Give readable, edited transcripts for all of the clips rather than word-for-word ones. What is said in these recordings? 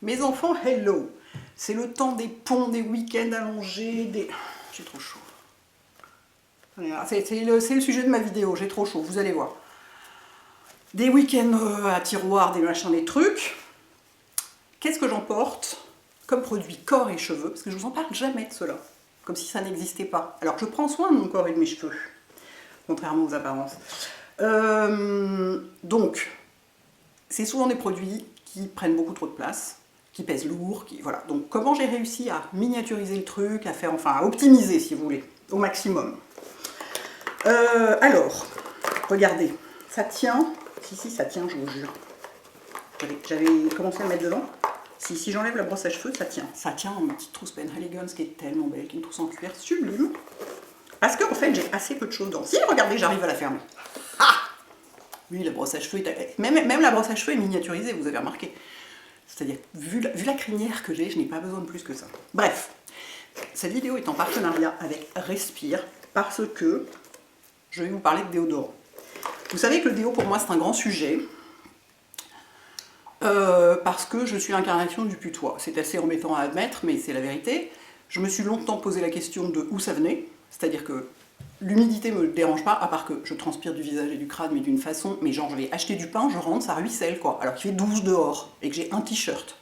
Mes enfants, hello. C'est le temps des ponts, des week-ends allongés, des... J'ai trop chaud. C'est le sujet de ma vidéo, j'ai trop chaud, vous allez voir. Des week-ends à tiroir, des machins, des trucs. Qu'est-ce que j'emporte comme produit corps et cheveux? Parce que je vous en parle jamais de cela. Comme si ça n'existait pas. Alors que je prends soin de mon corps et de mes cheveux. Contrairement aux apparences. Donc, c'est souvent des produits qui prennent beaucoup trop de place, qui pèsent lourd, voilà. Donc comment j'ai réussi à miniaturiser le truc, à faire, enfin à optimiser si vous voulez, au maximum. Alors, regardez, ça tient, si ça tient, je vous jure. J'avais commencé à le mettre dedans. Si j'enlève la brosse à cheveux, ça tient. Ça tient en ma petite trousse Penhaligon's qui est tellement belle, qui est une trousse en cuir sublime. Parce qu'en fait, j'ai assez peu de choses dedans. Si, regardez, j'arrive à la fermer. Ah! Oui, la brosse à cheveux, même la brosse à cheveux est miniaturisée, vous avez remarqué. C'est-à-dire, vu la crinière que j'ai, je n'ai pas besoin de plus que ça. Bref, cette vidéo est en partenariat avec Respire, parce que je vais vous parler de déodorant. Vous savez que le déo, pour moi, c'est un grand sujet, parce que je suis l'incarnation du putois. C'est assez embêtant à admettre, mais c'est la vérité. Je me suis longtemps posé la question de où ça venait, c'est-à-dire que l'humidité ne me dérange pas, à part que je transpire du visage et du crâne, mais d'une façon, mais genre je vais acheter du pain, je rentre, ça ruisselle quoi, alors qu'il fait 12 dehors, et que j'ai un t-shirt.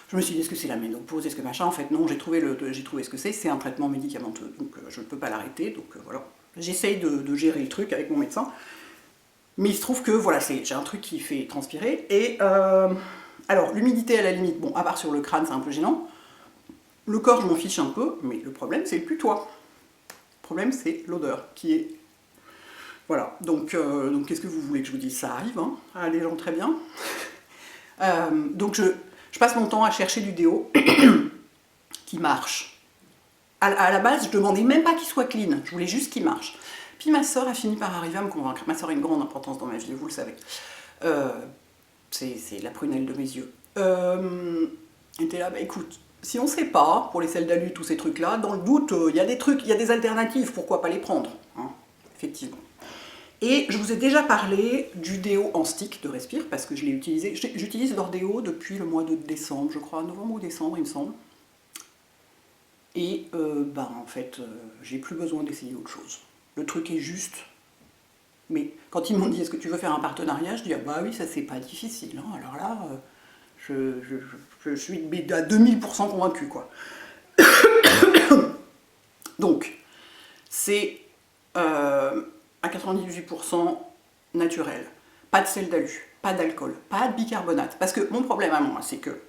Je me suis dit, est-ce que c'est la ménopause, est-ce que machin, en fait non, j'ai trouvé ce que c'est un traitement médicamenteux, donc je ne peux pas l'arrêter, donc voilà. J'essaye de gérer le truc avec mon médecin, mais il se trouve que voilà, j'ai un truc qui fait transpirer, et alors l'humidité à la limite, bon, à part sur le crâne, c'est un peu gênant, le corps je m'en fiche un peu, mais le problème c'est le putois. Le problème, c'est l'odeur qui est... Voilà, donc qu'est-ce que vous voulez que je vous dise? Ça arrive, hein, à des gens très bien. Donc je passe mon temps à chercher du déo qui marche. À la base, je demandais même pas qu'il soit clean, je voulais juste qu'il marche. Puis ma soeur a fini par arriver à me convaincre. Ma soeur a une grande importance dans ma vie, vous le savez. C'est la prunelle de mes yeux. Elle était là, bah écoute, si on ne sait pas, pour les sels d'alu, tous ces trucs-là, dans le doute, il y a des trucs, il y a des alternatives, pourquoi pas les prendre, hein, effectivement. Et je vous ai déjà parlé du déo en stick de Respire, parce que je l'ai utilisé, j'utilise leur déo depuis le mois de décembre, je crois, novembre ou décembre, il me semble. Et en fait, j'ai plus besoin d'essayer autre chose. Le truc est juste. Mais quand ils m'ont dit, est-ce que tu veux faire un partenariat, je dis, ah bah oui, ça c'est pas difficile, hein. Alors là... Je suis à 2000% convaincue, quoi. Donc, c'est à 98% naturel. Pas de sel d'alu, pas d'alcool, pas de bicarbonate. Parce que mon problème à moi, c'est que,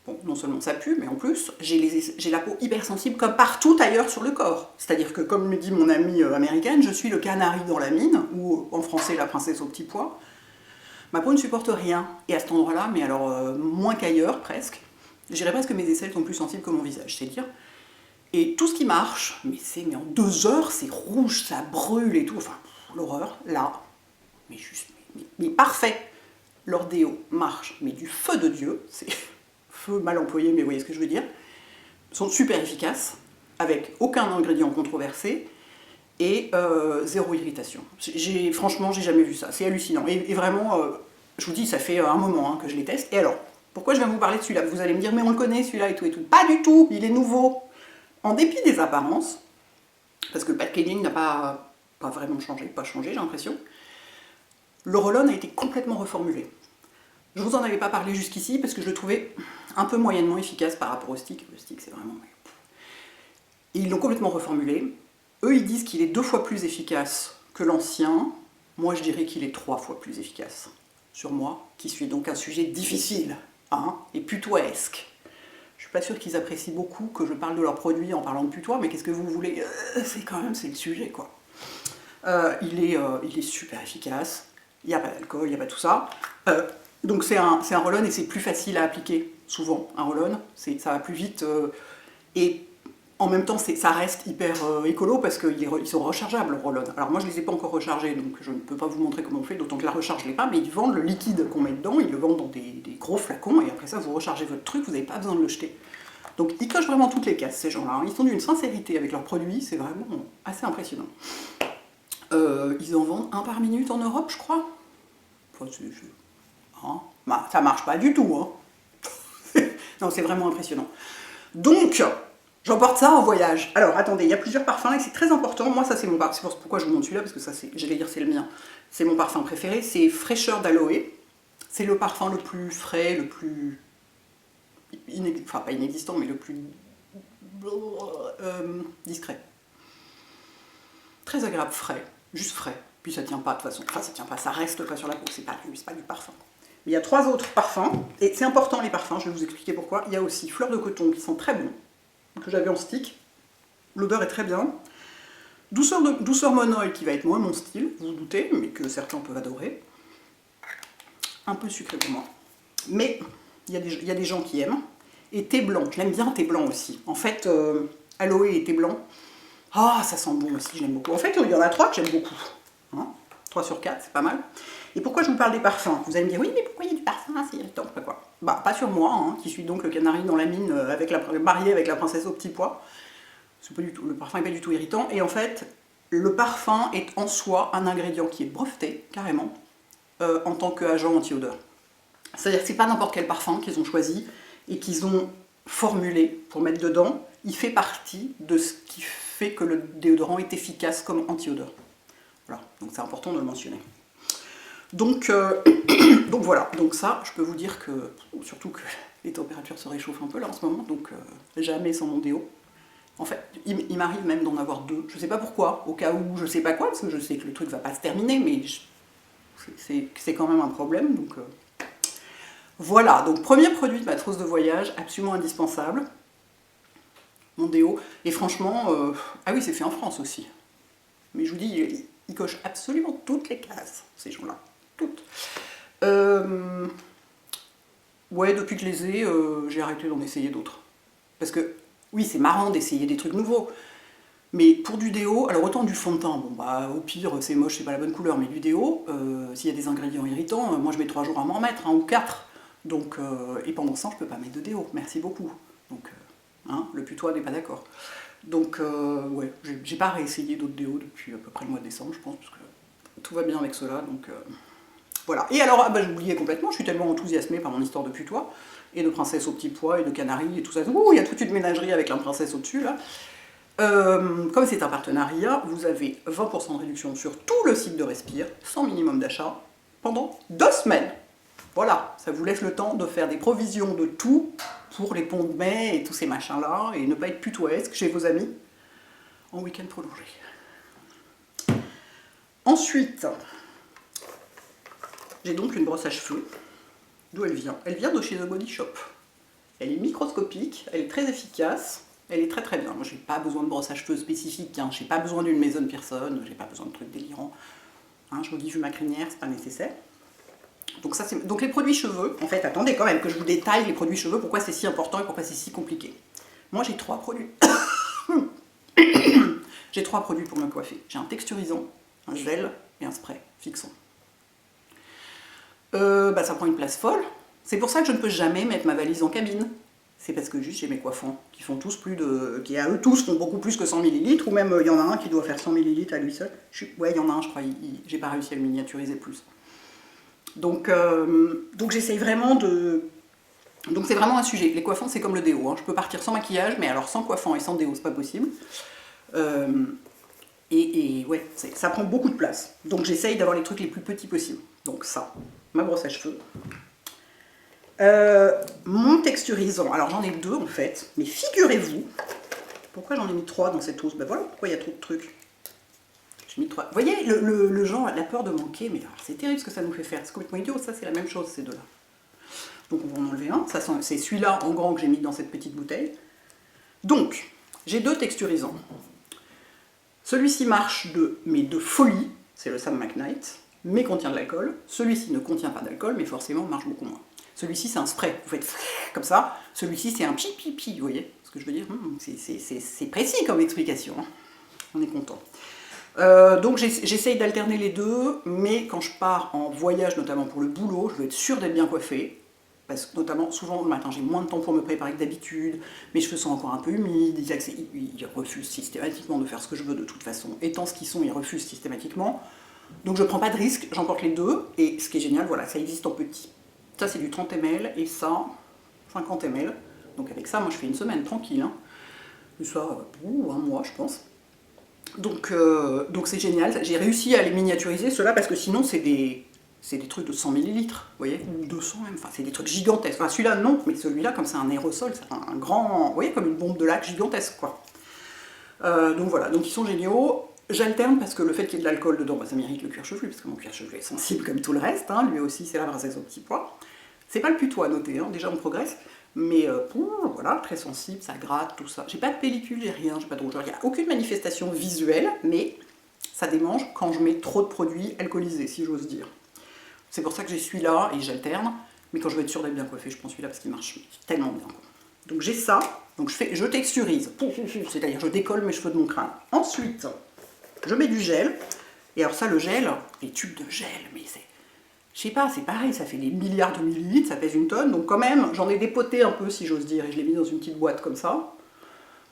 bon, non seulement ça pue, mais en plus, j'ai la peau hypersensible comme partout ailleurs sur le corps. C'est-à-dire que, comme me dit mon amie américaine, je suis le canari dans la mine, ou en français, la princesse au petit pois. Ma peau ne supporte rien, et à cet endroit-là, mais alors moins qu'ailleurs, presque. Je dirais presque que mes aisselles sont plus sensibles que mon visage, c'est dire. Et tout ce qui marche, mais en 2 heures, c'est rouge, ça brûle et tout, enfin, l'horreur, là, mais juste, mais parfait. Leur déo marche, mais du feu de Dieu, c'est feu mal employé, mais vous voyez ce que je veux dire, sont super efficaces, avec aucun ingrédient controversé, et zéro irritation. Franchement, j'ai jamais vu ça, c'est hallucinant. Et vraiment, je vous dis, ça fait un moment hein, que je les teste. Et alors, pourquoi je viens vous parler de celui-là? Vous allez me dire, mais on le connaît celui-là et tout et tout. Pas du tout, il est nouveau. En dépit des apparences, parce que le packaging n'a pas vraiment changé, j'ai l'impression, le roll-on a été complètement reformulé. Je vous en avais pas parlé jusqu'ici, parce que je le trouvais un peu moyennement efficace par rapport au stick. Le stick, c'est vraiment... Et ils l'ont complètement reformulé. Eux, ils disent qu'il est 2 fois plus efficace que l'ancien. Moi, je dirais qu'il est 3 fois plus efficace. Sur moi, qui suis donc un sujet difficile, hein, et putoesque. Je suis pas sûre qu'ils apprécient beaucoup que je parle de leurs produits en parlant de putois, mais qu'est-ce que vous voulez? C'est le sujet, quoi. Il est super efficace. Il n'y a pas d'alcool, il n'y a pas tout ça. Donc c'est un roll-on et c'est plus facile à appliquer, souvent. Un roll-on, ça va plus vite. Et en même temps, ça reste hyper écolo parce qu'ils sont rechargeables, le roll-on. Alors moi, je ne les ai pas encore rechargés, donc je ne peux pas vous montrer comment on fait, d'autant que la recharge, je ne l'ai pas, mais ils vendent le liquide qu'on met dedans, ils le vendent dans des gros flacons, et après ça, vous rechargez votre truc, vous n'avez pas besoin de le jeter. Donc ils cochent vraiment toutes les cases, ces gens-là. Ils sont d'une sincérité avec leurs produits, c'est vraiment assez impressionnant. Ils en vendent 1 par minute en Europe, je crois. Enfin, hein, ça marche pas du tout, hein. Non, c'est vraiment impressionnant. Donc, j'emporte ça en voyage. Alors, attendez, il y a plusieurs parfums et c'est très important. Moi, ça, c'est mon parfum. C'est pourquoi je vous montre celui-là, parce que ça, j'allais dire, c'est le mien. C'est mon parfum préféré. C'est Fraîcheur d'Aloe. C'est le parfum le plus frais, le plus... Enfin, pas inexistant, mais le plus... discret. Très agréable, frais. Juste frais. Puis ça tient pas, de toute façon. Enfin, ça tient pas, ça reste pas sur la peau. C'est pas du parfum. Il y a 3 autres parfums, et c'est important les parfums, je vais vous expliquer pourquoi. Il y a aussi Fleur de Coton qui sont très bons, que j'avais en stick. L'odeur est très bien. Douceur Monoï qui va être moins mon style, vous vous doutez, mais que certains peuvent adorer. Un peu sucré pour moi. Mais il y a des gens qui aiment. Et thé blanc, je l'aime bien thé blanc aussi. En fait, aloe et thé blanc, ah ça sent bon aussi, j'aime beaucoup. En fait, il y en a 3 que j'aime beaucoup. Hein, 3 sur 4, c'est pas mal. Et pourquoi je vous parle des parfums? Vous allez me dire, oui, mais pourquoi il y a du parfum? C'est irritant, pas quoi. Bah, pas sur moi, hein, qui suis donc le canari dans la mine, marié avec la princesse au petit pois. C'est pas du tout, le parfum n'est pas du tout irritant. Et en fait, le parfum est en soi un ingrédient qui est breveté, carrément, en tant qu'agent anti-odeur. C'est-à-dire que c'est pas n'importe quel parfum qu'ils ont choisi et qu'ils ont formulé pour mettre dedans. Il fait partie de ce qui fait que le déodorant est efficace comme anti-odeur. Voilà, donc c'est important de le mentionner. Donc voilà, donc ça, je peux vous dire que, surtout que les températures se réchauffent un peu là en ce moment, donc jamais sans mon déo. En fait, il m'arrive même d'en avoir 2, je sais pas pourquoi, au cas où je sais pas quoi, parce que je sais que le truc va pas se terminer, mais c'est quand même un problème, donc voilà. Donc premier produit de ma trousse de voyage, absolument indispensable, mon déo, et franchement, ah oui, c'est fait en France aussi, mais je vous dis, il coche absolument toutes les cases, ces gens-là. Toutes. Ouais, depuis que je les ai, j'ai arrêté d'en essayer d'autres. Parce que, oui, c'est marrant d'essayer des trucs nouveaux, mais pour du déo, alors autant du fond de teint, bon bah au pire c'est moche, c'est pas la bonne couleur, mais du déo, s'il y a des ingrédients irritants, moi je mets 3 jours à m'en remettre, hein, ou 4. Donc, et pendant ce temps, je peux pas mettre de déo, merci beaucoup. Donc, hein, le putois n'est pas d'accord. Donc, ouais, j'ai pas réessayé d'autres déos depuis à peu près le mois de décembre, je pense, parce que tout va bien avec cela, donc... Voilà. Et alors, j'oubliais complètement, je suis tellement enthousiasmée par mon histoire de putois, et de princesse au petit pois, et de canari, et tout ça. Ouh, il y a toute une ménagerie avec la princesse au-dessus, là. Comme c'est un partenariat, vous avez 20% de réduction sur tout le site de Respire, sans minimum d'achat, pendant 2 semaines. Voilà, ça vous laisse le temps de faire des provisions de tout pour les ponts de mai et tous ces machins-là, et ne pas être putoesque chez vos amis en week-end prolongé. Ensuite... j'ai donc une brosse à cheveux. D'où elle vient? Elle vient de chez The Body Shop. Elle est microscopique, elle est très efficace, elle est très très bien. Moi, j'ai pas besoin de brosse à cheveux spécifique, hein. J'ai pas besoin d'une Maison Pearson, j'ai pas besoin de trucs délirants. Hein, je vous dis, vu ma crinière, c'est pas nécessaire. Donc, ça, donc les produits cheveux, en fait, attendez quand même que je vous détaille les produits cheveux, pourquoi c'est si important et pourquoi c'est si compliqué. Moi, j'ai 3 produits. J'ai 3 produits pour me coiffer. J'ai un texturisant, un gel et un spray fixant. Ça prend une place folle. C'est pour ça que je ne peux jamais mettre ma valise en cabine. C'est parce que juste j'ai mes coiffants qui font tous qui à eux tous font beaucoup plus que 100 ml, ou même il y en a un qui doit faire 100 ml à lui seul. Ouais, il y en a un, je crois, j'ai pas réussi à le miniaturiser plus. Donc j'essaye vraiment de... Donc c'est vraiment un sujet. Les coiffants, c'est comme le déo, hein. Je peux partir sans maquillage, mais alors sans coiffant et sans déo, c'est pas possible. Et ouais, ça prend beaucoup de place. Donc j'essaye d'avoir les trucs les plus petits possibles. Donc ça, ma brosse à cheveux. Mon texturisant, alors j'en ai 2 en fait, mais figurez-vous, pourquoi j'en ai mis 3 dans cette housse? Ben voilà pourquoi il y a trop de trucs. J'ai mis 3. Vous voyez, le genre, la peur de manquer, mais c'est terrible ce que ça nous fait faire, c'est complètement idiot, ça c'est la même chose ces deux-là. Donc on va en enlever un, c'est celui-là en grand que j'ai mis dans cette petite bouteille. Donc, j'ai 2 texturisants. Celui-ci marche de folie, c'est le Sam McKnight, mais contient de l'alcool. Celui-ci ne contient pas d'alcool, mais forcément marche beaucoup moins. Celui-ci c'est un spray, vous faites comme ça. Celui-ci c'est un pi-pi-pi, vous voyez ce que je veux dire? C'est précis comme explication, hein. On est content. Donc j'essaye d'alterner les deux, mais quand je pars en voyage, notamment pour le boulot, je veux être sûre d'être bien coiffée. Parce que notamment, souvent le matin, j'ai moins de temps pour me préparer que d'habitude, mes cheveux sont encore un peu humides, ils refusent systématiquement de faire ce que je veux de toute façon. Étant ce qu'ils sont, ils refusent systématiquement. Donc je prends pas de risque, j'emporte les deux, et ce qui est génial, voilà, ça existe en petit. Ça c'est du 30 ml, et ça 50 ml. Donc avec ça, moi je fais une semaine tranquille. Hein. Ça, un mois je pense. Donc c'est génial. J'ai réussi à les miniaturiser, ceux-là, parce que sinon c'est des trucs de 100 ml, vous voyez, ou 200 même, enfin c'est des trucs gigantesques. Enfin celui-là non, mais celui-là, comme c'est un aérosol, c'est un grand, vous voyez, comme une bombe de lac gigantesque, quoi. Donc voilà, donc ils sont géniaux. J'alterne parce que le fait qu'il y ait de l'alcool dedans, bah, ça mérite le cuir chevelu, parce que mon cuir chevelu est sensible comme tout le reste, hein. Lui aussi c'est la brassesse au petit pois. C'est pas le putois à noter, hein. Déjà on progresse, mais voilà, très sensible, ça gratte, tout ça. J'ai pas de pellicule, j'ai rien, j'ai pas de rougeur, il n'y a aucune manifestation visuelle, mais ça démange quand je mets trop de produits alcoolisés, si j'ose dire. C'est pour ça que j'ai celui-là et j'alterne, mais quand je vais être sûre d'être bien coiffée, je prends celui-là parce qu'il marche tellement bien. Donc j'ai ça, donc je texturise, c'est-à-dire je décolle mes cheveux de mon crâne. Ensuite, je mets du gel, et alors ça, le gel, les tubes de gel, mais c'est... Je sais pas, c'est pareil, ça fait des milliards de millilitres, ça pèse une tonne, donc quand même, j'en ai dépoté un peu, si j'ose dire, et je l'ai mis dans une petite boîte comme ça.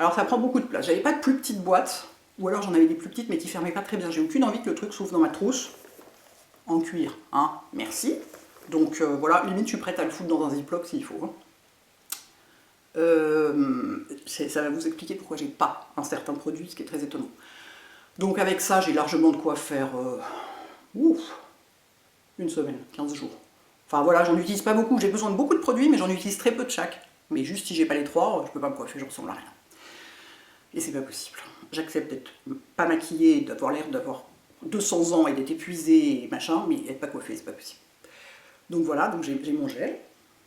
Alors ça prend beaucoup de place. J'avais pas de plus petite boîte, ou alors j'en avais des plus petites, mais qui fermaient pas très bien. J'ai aucune envie que le truc s'ouvre dans ma trousse, en cuir, hein, merci. Donc voilà, limite, je suis prête à le foutre dans un ziploc s'il faut. Hein. Ça va vous expliquer pourquoi j'ai pas un certain produit, ce qui est très étonnant. Donc avec ça, j'ai largement de quoi faire... une semaine, 15 jours. Enfin voilà, j'en utilise pas beaucoup, j'ai besoin de beaucoup de produits, mais j'en utilise très peu de chaque. Mais juste si j'ai pas les trois, je peux pas me coiffer, je ressemble à rien. Et c'est pas possible. J'accepte d'être pas maquillée, d'avoir l'air d'avoir 200 ans et d'être épuisée et machin, mais être pas coiffée, c'est pas possible. Donc voilà, donc j'ai mon gel,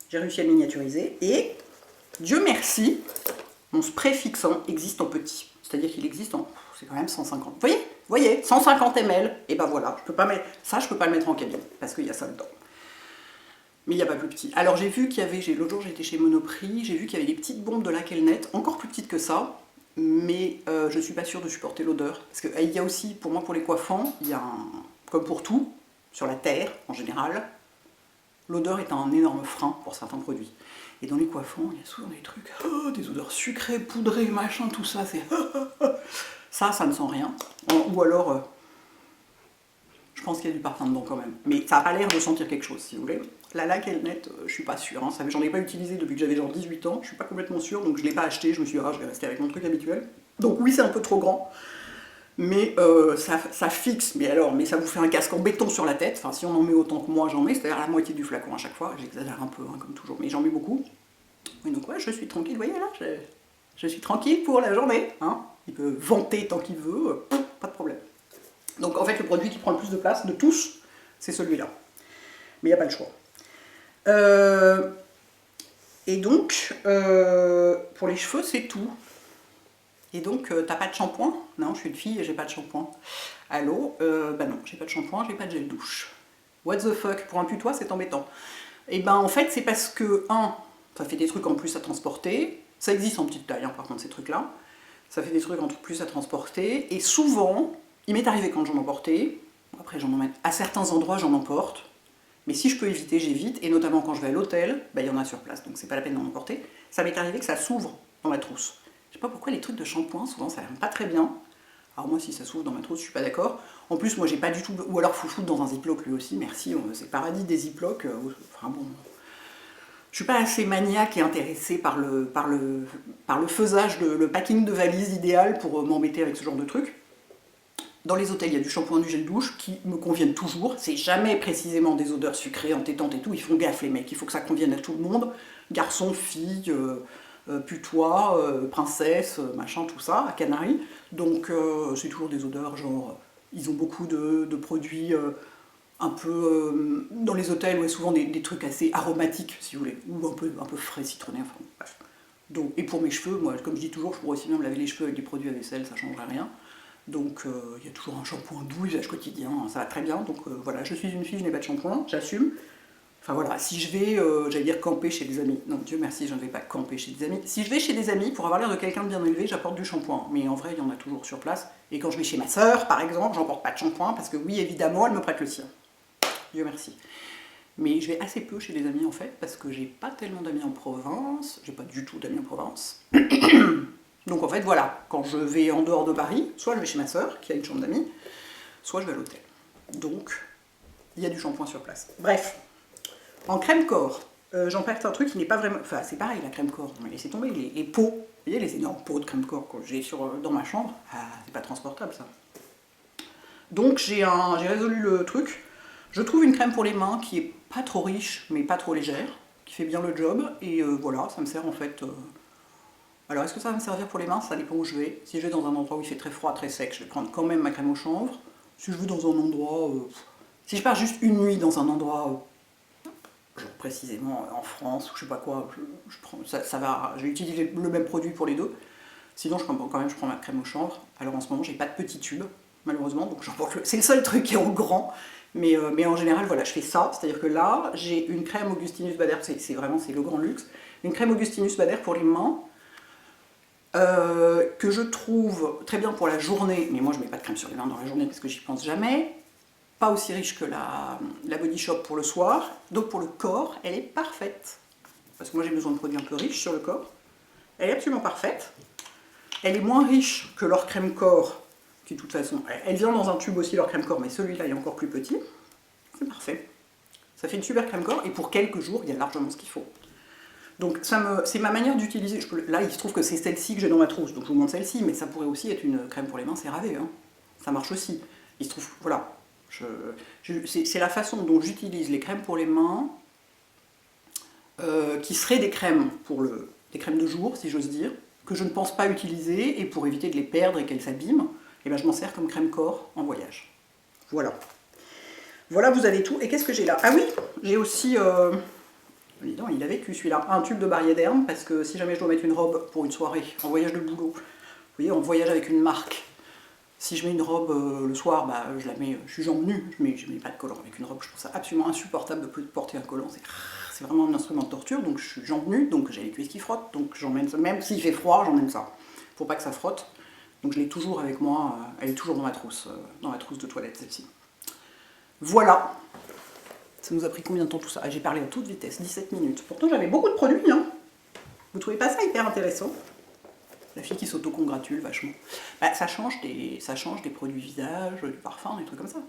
j'ai réussi à le miniaturiser, et Dieu merci, mon spray fixant existe en petit. C'est-à-dire qu'il existe en... c'est quand même 150. Vous voyez 150 ml, et ben voilà, je peux pas mettre... ça je peux pas le mettre en cabine, parce qu'il y a ça dedans. Mais il n'y a pas plus petit. Alors j'ai vu qu'il y avait, l'autre jour j'étais chez Monoprix, j'ai vu qu'il y avait des petites bombes de Lakelnet, encore plus petites que ça, mais je suis pas sûre de supporter l'odeur. Parce qu'il y a aussi, pour moi, pour les coiffants, il y a comme pour tout, sur la terre en général, l'odeur est un énorme frein pour certains produits. Et dans les coiffants, il y a souvent des trucs, des odeurs sucrées, poudrées, machin, tout ça, c'est... ça ne sent rien. Ou alors, je pense qu'il y a du parfum dedans quand même. Mais ça n'a pas l'air de sentir quelque chose, si vous voulez. La Lakelnet, je suis pas sûre. Hein. J'en ai pas utilisé depuis que j'avais genre 18 ans. Je suis pas complètement sûre, donc je l'ai pas acheté. Je me suis dit, je vais rester avec mon truc habituel. Donc oui, c'est un peu trop grand. Mais ça fixe, mais ça vous fait un casque en béton sur la tête. Enfin, si on en met autant que moi, j'en mets, c'est-à-dire la moitié du flacon à chaque fois. J'exagère un peu, hein, comme toujours, mais j'en mets beaucoup. Et donc ouais, je suis tranquille, vous voyez là, je suis tranquille pour la journée. Hein. Il peut vanter tant qu'il veut, pas de problème. Donc en fait, le produit qui prend le plus de place de tous, c'est celui-là. Mais il n'y a pas le choix. Et donc, pour les cheveux, c'est tout. Et donc, t'as pas de shampoing? Non, je suis une fille et j'ai pas de shampoing. Allô? Bah non, j'ai pas de shampoing, j'ai pas de gel douche. What the fuck? Pour un putois, c'est embêtant. Et ben en fait, c'est parce que, ça fait des trucs en plus à transporter. Ça existe en petite taille, hein, par contre, ces trucs-là. Ça fait des trucs en plus à transporter. Et souvent, il m'est arrivé quand j'en emportais, après j'en emmène, à certains endroits, j'en emporte. Mais si je peux éviter, j'évite. Et notamment quand je vais à l'hôtel, bah, il y en a sur place, donc c'est pas la peine d'en emporter. Ça m'est arrivé que ça s'ouvre dans ma trousse. Je sais pas pourquoi les trucs de shampoing, souvent ça n'aime pas très bien. Alors moi, si ça s'ouvre dans ma trousse, je suis pas d'accord. En plus, moi j'ai pas du tout... Ou alors faut foutre dans un ziploc lui aussi, merci, c'est paradis des ziplocs. Enfin bon... Je suis pas assez maniaque et intéressée par le faisage, le packing de valise idéal pour m'embêter avec ce genre de trucs. Dans les hôtels, il y a du shampoing, du gel douche qui me conviennent toujours. C'est jamais précisément des odeurs sucrées, entêtantes et tout. Ils font gaffe les mecs, il faut que ça convienne à tout le monde. Garçon, fille... putois, princesse, machin, tout ça, à Canaries. Donc c'est toujours des odeurs, genre, ils ont beaucoup de produits un peu... dans les hôtels, ouais, souvent des trucs assez aromatiques, si vous voulez, ou un peu frais, citronnés, enfin bref. Donc, et pour mes cheveux, moi, comme je dis toujours, je pourrais aussi bien me laver les cheveux avec des produits à vaisselle, ça ne changerait rien. Donc il y a toujours un shampoing doux, usage quotidien, ça va très bien. Donc voilà, je suis une fille, je n'ai pas de shampoing, j'assume. Enfin voilà, si je vais, j'allais dire camper chez des amis. Non, Dieu merci, je ne vais pas camper chez des amis. Si je vais chez des amis, pour avoir l'air de quelqu'un de bien élevé, j'apporte du shampoing. Mais en vrai, il y en a toujours sur place. Et quand je vais chez ma sœur, par exemple, j'emporte pas de shampoing, parce que oui, évidemment, elle me prête le sien. Dieu merci. Mais je vais assez peu chez des amis, en fait, parce que j'ai pas tellement d'amis en province. J'ai pas du tout d'amis en province. Donc en fait, voilà, quand je vais en dehors de Paris, soit je vais chez ma sœur, qui a une chambre d'amis, soit je vais à l'hôtel. Donc, il y a du shampoing sur place. Bref. En crème corps, J'empacte un truc qui n'est pas vraiment... Enfin, c'est pareil, la crème corps. Laissez tomber les pots. Vous voyez les énormes pots de crème corps que j'ai dans ma chambre. Ah, c'est pas transportable, ça. Donc, j'ai résolu le truc. Je trouve une crème pour les mains qui est pas trop riche, mais pas trop légère, qui fait bien le job. Et voilà, ça me sert en fait... Alors, est-ce que ça va me servir pour les mains? Ça dépend où je vais. Si je vais dans un endroit où il fait très froid, très sec, je vais prendre quand même ma crème au chanvre. Si je vais dans un endroit... si je pars juste une nuit dans un endroit... genre précisément en France, ou je sais pas quoi, je prends, ça va, j'ai utilisé le même produit pour les deux. Sinon, je prends ma crème au chanvre. Alors en ce moment, j'ai pas de petit tube, malheureusement, donc c'est le seul truc qui est en grand. Mais en général, voilà, je fais ça. C'est-à-dire que là, j'ai une crème Augustinus Bader, c'est le grand luxe. Une crème Augustinus Bader pour les mains, que je trouve très bien pour la journée. Mais moi, je mets pas de crème sur les mains dans la journée parce que j'y pense jamais. Pas aussi riche que la Body Shop pour le soir. Donc pour le corps, elle est parfaite. Parce que moi j'ai besoin de produits un peu riches sur le corps. Elle est absolument parfaite. Elle est moins riche que leur crème corps, qui de toute façon, elle vient dans un tube aussi leur crème corps, mais celui-là est encore plus petit. C'est parfait. Ça fait une super crème corps et pour quelques jours, il y a largement ce qu'il faut. Donc c'est ma manière d'utiliser. Là, il se trouve que c'est celle-ci que j'ai dans ma trousse, donc je vous montre celle-ci, mais ça pourrait aussi être une crème pour les mains, c'est ravé. Hein. Ça marche aussi. Il se trouve, voilà. C'est la façon dont j'utilise les crèmes pour les mains, qui seraient des crèmes des crèmes de jour, si j'ose dire, que je ne pense pas utiliser, et pour éviter de les perdre et qu'elles s'abîment, et ben je m'en sers comme crème corps en voyage. Voilà. Voilà, vous avez tout. Et qu'est-ce que j'ai là? Ah oui, j'ai aussi... il a vécu celui-là, un tube de Bariéderm, parce que si jamais je dois mettre une robe pour une soirée, en voyage de boulot, vous voyez, en voyage avec une marque, si je mets une robe le soir, bah, je la mets, je suis jambes nues, je mets pas de collant avec une robe, je trouve ça absolument insupportable de porter un collant, c'est vraiment un instrument de torture, donc je suis jambes nues, donc j'ai les cuisses qui frottent, donc j'emmène ça, même s'il fait froid, j'emmène ça, pour pas que ça frotte, donc je l'ai toujours avec moi, elle est toujours dans ma trousse de toilette celle-ci. Voilà, ça nous a pris combien de temps tout ça? J'ai parlé à toute vitesse, 17 minutes, pourtant j'avais beaucoup de produits, hein. Vous trouvez pas ça hyper intéressant? La fille qui s'auto-congratule vachement. Bah, ça change des produits visage, du parfum, des trucs comme ça.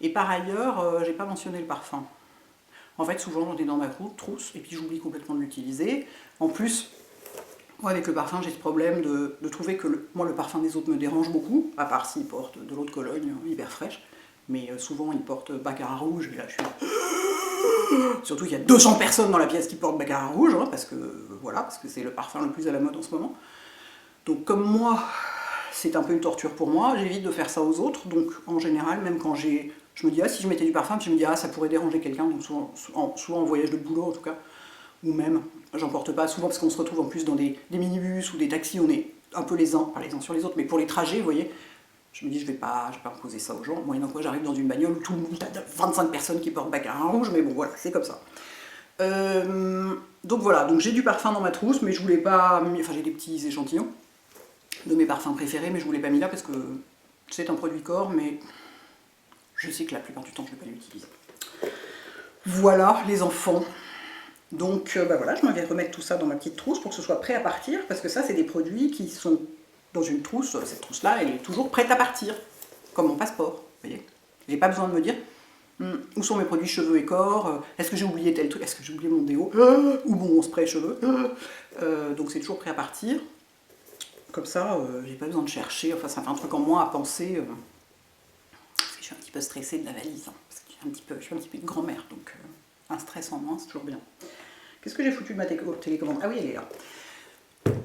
Et par ailleurs, j'ai pas mentionné le parfum. En fait, souvent, on est dans ma trousse, et puis j'oublie complètement de l'utiliser. En plus, moi, avec le parfum, j'ai ce problème de trouver que moi, le parfum des autres me dérange beaucoup, à part s'ils portent de l'eau de Cologne hyper fraîche. Mais souvent, ils portent Baccarat rouge, et là, je suis... Surtout qu'il y a 200 personnes dans la pièce qui portent Baccarat rouge, hein, parce que c'est le parfum le plus à la mode en ce moment. Donc comme moi, c'est un peu une torture pour moi, j'évite de faire ça aux autres, donc en général, même quand je me dis, ah si je mettais du parfum, puis je me dis, ah ça pourrait déranger quelqu'un, donc souvent en voyage de boulot en tout cas, ou même, j'en porte pas souvent parce qu'on se retrouve en plus dans des minibus ou des taxis, on est un peu les uns sur les autres, mais pour les trajets, vous voyez, je me dis, je vais pas imposer ça aux gens, moyennant quoi j'arrive dans une bagnole où tout le monde, a 25 personnes qui portent Baccarat rouge, mais bon voilà, c'est comme ça. Donc voilà, donc j'ai du parfum dans ma trousse, mais je voulais pas, enfin j'ai des petits échantillons de mes parfums préférés, mais je ne vous l'ai pas mis là parce que c'est un produit corps, mais je sais que la plupart du temps je ne vais pas l'utiliser. Voilà les enfants. Donc bah voilà, je m'en vais remettre tout ça dans ma petite trousse pour que ce soit prêt à partir, parce que ça c'est des produits qui sont dans une trousse, cette trousse là elle est toujours prête à partir, comme mon passeport, vous voyez. J'ai pas besoin de me dire où sont mes produits cheveux et corps, est-ce que j'ai oublié tel truc, est-ce que j'ai oublié mon déo, ou mon spray cheveux, donc c'est toujours prêt à partir. Comme ça, j'ai pas besoin de chercher, enfin ça fait un truc en moins à penser. Parce que je suis un petit peu stressée de la valise, hein, parce que je suis un petit peu une grand-mère, donc un stress en moins, c'est toujours bien. Qu'est-ce que j'ai foutu de ma télécommande? Ah oui, elle est là.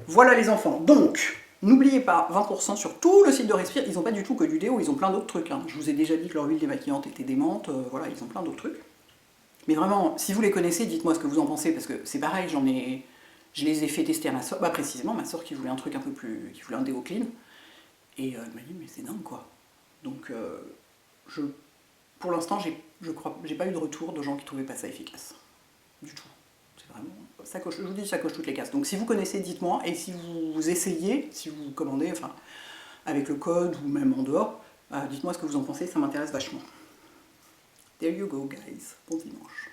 Voilà les enfants, donc, n'oubliez pas, 20% sur tout le site de Respire, ils n'ont pas du tout que du déo, ils ont plein d'autres trucs. Hein. Je vous ai déjà dit que leur huile démaquillante était démente, voilà, ils ont plein d'autres trucs. Mais vraiment, si vous les connaissez, dites-moi ce que vous en pensez, parce que c'est pareil, je les ai fait tester à ma soeur, bah précisément ma soeur qui voulait un truc un peu plus, qui voulait un déo clean, et elle m'a dit mais c'est dingue quoi. Donc pour l'instant j'ai pas eu de retour de gens qui trouvaient pas ça efficace, du tout. C'est vraiment, ça coche, je vous dis ça coche toutes les cases. Donc si vous connaissez, dites-moi, et si vous essayez, si vous commandez, enfin avec le code ou même en dehors, dites-moi ce que vous en pensez, ça m'intéresse vachement. There you go guys, bon dimanche.